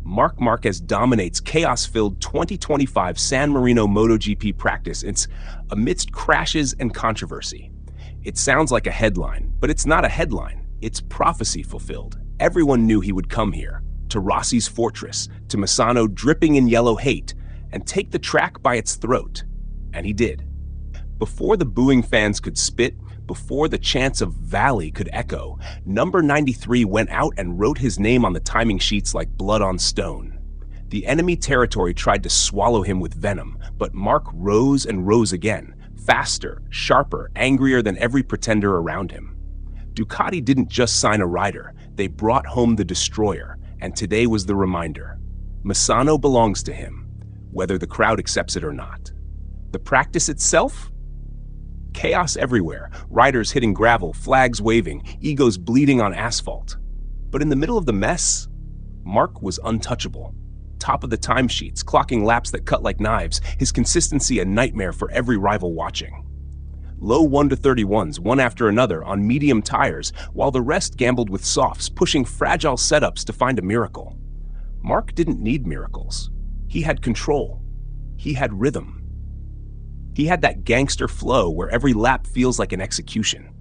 Marc Márquez dominates chaos-filled 2025 San Marino MotoGP practice amidst crashes and controversy. It sounds like a headline, but it's not a headline. It's prophecy fulfilled. Everyone knew he would come here, to Rossi's fortress, to Misano dripping in yellow hate, and take the track by its throat. And he did. Before the booing fans could spit, before the chants of Valley could echo, number 93 went out and wrote his name on the timing sheets like blood on stone. The enemy territory tried to swallow him with venom, but Marc rose and rose again, faster, sharper, angrier than every pretender around him. Ducati didn't just sign a rider, they brought home the destroyer, and today was the reminder. Misano belongs to him, whether the crowd accepts it or not. The practice itself? Chaos everywhere, riders hitting gravel, flags waving, egos bleeding on asphalt. But in the middle of the mess, Marc was untouchable. Top of the timesheets, clocking laps that cut like knives, his consistency a nightmare for every rival watching. Low 1-31s, one after another, on medium tires, while the rest gambled with softs, pushing fragile setups to find a miracle. Marc didn't need miracles. He had control. He had rhythm. He had that gangster flow where every lap feels like an execution.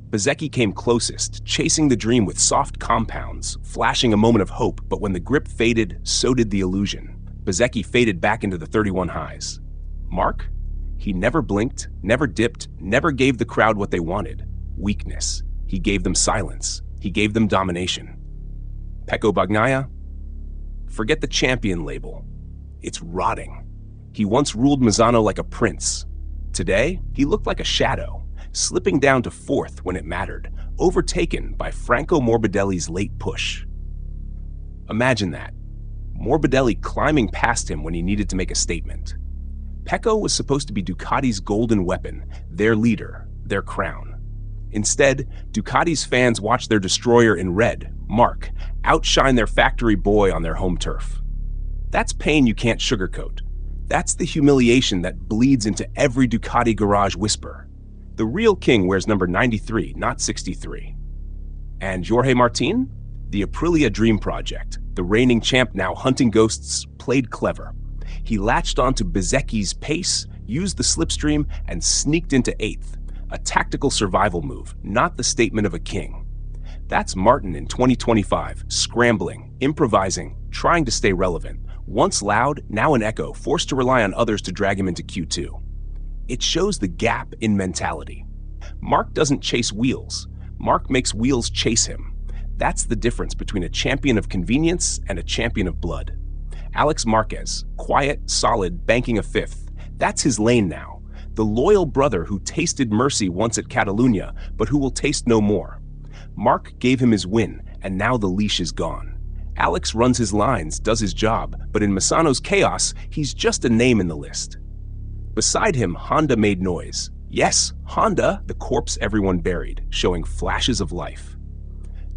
Bezzecchi came closest, chasing the dream with soft compounds, flashing a moment of hope, but when the grip faded, so did the illusion. Bezzecchi faded back into the 31 highs. Marc? He never blinked, never dipped, never gave the crowd what they wanted. Weakness. He gave them silence. He gave them domination. Pecco Bagnaia? Forget the champion label. It's rotting. He once ruled Misano like a prince. Today, he looked like a shadow, slipping down to fourth when it mattered, overtaken by Franco Morbidelli's late push. Imagine that. Morbidelli climbing past him when he needed to make a statement. Pecco was supposed to be Ducati's golden weapon, their leader, their crown. Instead, Ducati's fans watched their destroyer in red, Marc, outshine their factory boy on their home turf. That's pain you can't sugarcoat. That's the humiliation that bleeds into every Ducati garage whisper. The real king wears number 93, not 63. And Jorge Martin? The Aprilia Dream Project, the reigning champ now hunting ghosts, played clever. He latched onto Bezzecchi's pace, used the slipstream, and sneaked into 8th. A tactical survival move, not the statement of a king. That's Martin in 2025, scrambling, improvising, trying to stay relevant. Once loud, now an echo, forced to rely on others to drag him into Q2. It shows the gap in mentality. Marc doesn't chase wheels. Marc makes wheels chase him. That's the difference between a champion of convenience and a champion of blood. Alex Marquez, quiet, solid, banking a 5th. That's his lane now. The loyal brother who tasted mercy once at Catalunya, but who will taste no more. Marc gave him his win, and now the leash is gone. Alex runs his lines, does his job, but in Misano's chaos, he's just a name in the list. Beside him, Honda made noise. Yes, Honda, the corpse everyone buried, showing flashes of life.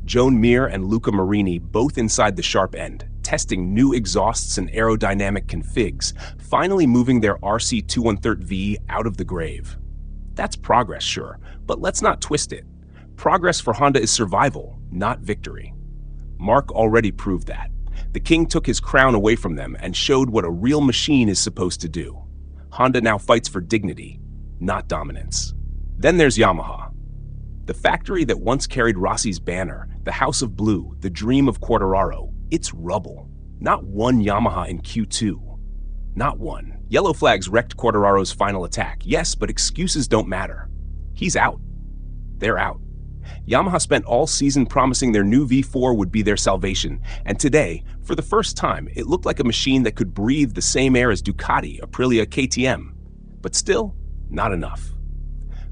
Joan Mir and Luca Marini both inside the sharp end, testing new exhausts and aerodynamic configs, finally moving their RC213V out of the grave. That's progress, sure, but let's not twist it. Progress for Honda is survival, not victory. Marc already proved that. The king took his crown away from them and showed what a real machine is supposed to do. Honda now fights for dignity, not dominance. Then there's Yamaha. The factory that once carried Rossi's banner, the House of Blue, the dream of Quartararo, it's rubble. Not one Yamaha in Q2. Not one. Yellow flags wrecked Quartararo's final attack, yes, but excuses don't matter. He's out. They're out. Yamaha spent all season promising their new V4 would be their salvation, and today, for the first time, it looked like a machine that could breathe the same air as Ducati, Aprilia, KTM. But still, not enough.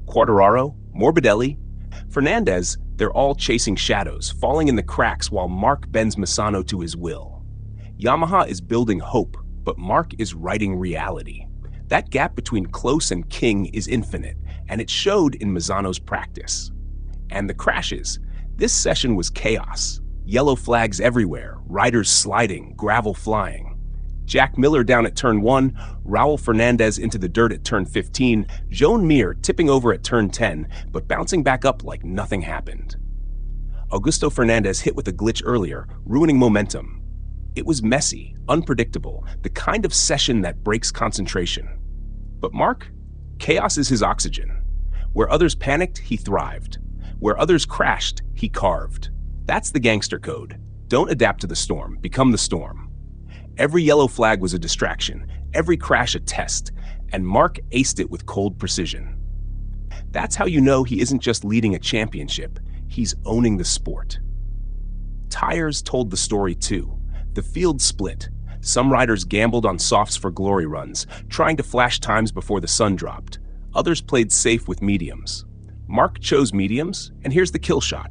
Quartararo, Morbidelli, Fernandez, they're all chasing shadows, falling in the cracks while Marc bends Misano to his will. Yamaha is building hope, but Marc is writing reality. That gap between close and king is infinite, and it showed in Misano's practice. And the crashes. This session was chaos. Yellow flags everywhere, riders sliding, gravel flying. Jack Miller down at turn 1, Raul Fernandez into the dirt at turn 15, Joan Mir tipping over at turn 10, but bouncing back up like nothing happened. Augusto Fernandez hit with a glitch earlier, ruining momentum. It was messy, unpredictable, the kind of session that breaks concentration. But Marc, chaos is his oxygen. Where others panicked, he thrived. Where others crashed, he carved. That's the gangster code. Don't adapt to the storm, become the storm. Every yellow flag was a distraction, every crash a test, and Marc aced it with cold precision. That's how you know he isn't just leading a championship, he's owning the sport. Tires told the story too. The field split. Some riders gambled on softs for glory runs, trying to flash times before the sun dropped. Others played safe with mediums. Marc chose mediums, and here's the kill shot.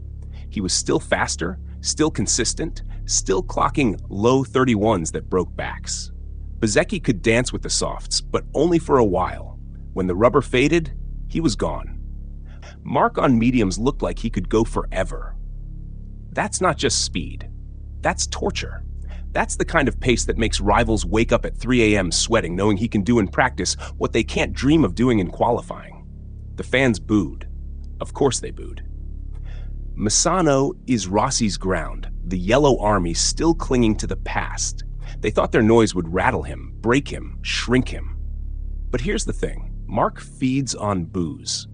He was still faster, still consistent, still clocking low 31s that broke backs. Bezzecchi could dance with the softs, but only for a while. When the rubber faded, he was gone. Marc on mediums looked like he could go forever. That's not just speed. That's torture. That's the kind of pace that makes rivals wake up at 3 a.m. sweating, knowing he can do in practice what they can't dream of doing in qualifying. The fans booed. Of course they booed. Misano is Rossi's ground, the yellow army still clinging to the past. They thought their noise would rattle him, break him, shrink him. But here's the thing, Marc feeds on boos.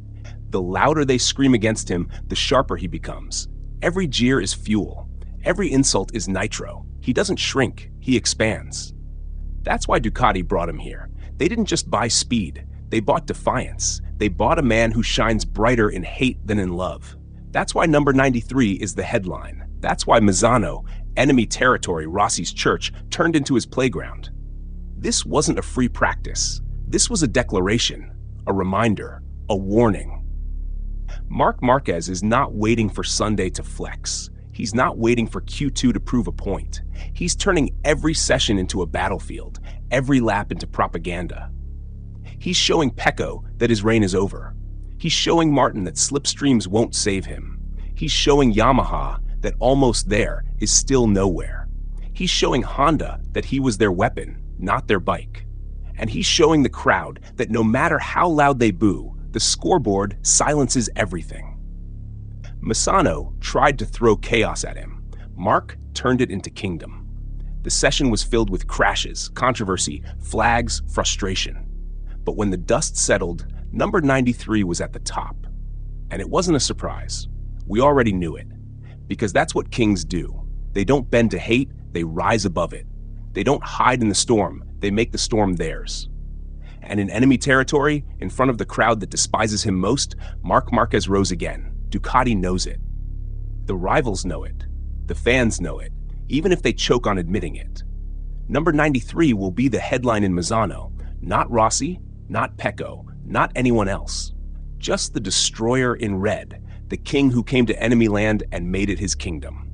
The louder they scream against him, the sharper he becomes. Every jeer is fuel. Every insult is nitro. He doesn't shrink, he expands. That's why Ducati brought him here. They didn't just buy speed, they bought defiance. They bought a man who shines brighter in hate than in love. That's why number 93 is the headline. That's why Misano, enemy territory, Rossi's church, turned into his playground. This wasn't a free practice. This was a declaration, a reminder, a warning. Marc Márquez is not waiting for Sunday to flex. He's not waiting for Q2 to prove a point. He's turning every session into a battlefield, every lap into propaganda. He's showing Pecco that his reign is over. He's showing Martin that slipstreams won't save him. He's showing Yamaha that almost there is still nowhere. He's showing Honda that he was their weapon, not their bike. And he's showing the crowd that no matter how loud they boo, the scoreboard silences everything. Misano tried to throw chaos at him. Marc turned it into kingdom. The session was filled with crashes, controversy, flags, frustration. But when the dust settled, number 93 was at the top. And it wasn't a surprise. We already knew it. Because that's what kings do. They don't bend to hate, they rise above it. They don't hide in the storm, they make the storm theirs. And in enemy territory, in front of the crowd that despises him most, Marc Márquez rose again. Ducati knows it. The rivals know it. The fans know it, even if they choke on admitting it. Number 93 will be the headline in Misano, not Rossi, not Pecco, not anyone else. Just the destroyer in red, the king who came to enemy land and made it his kingdom.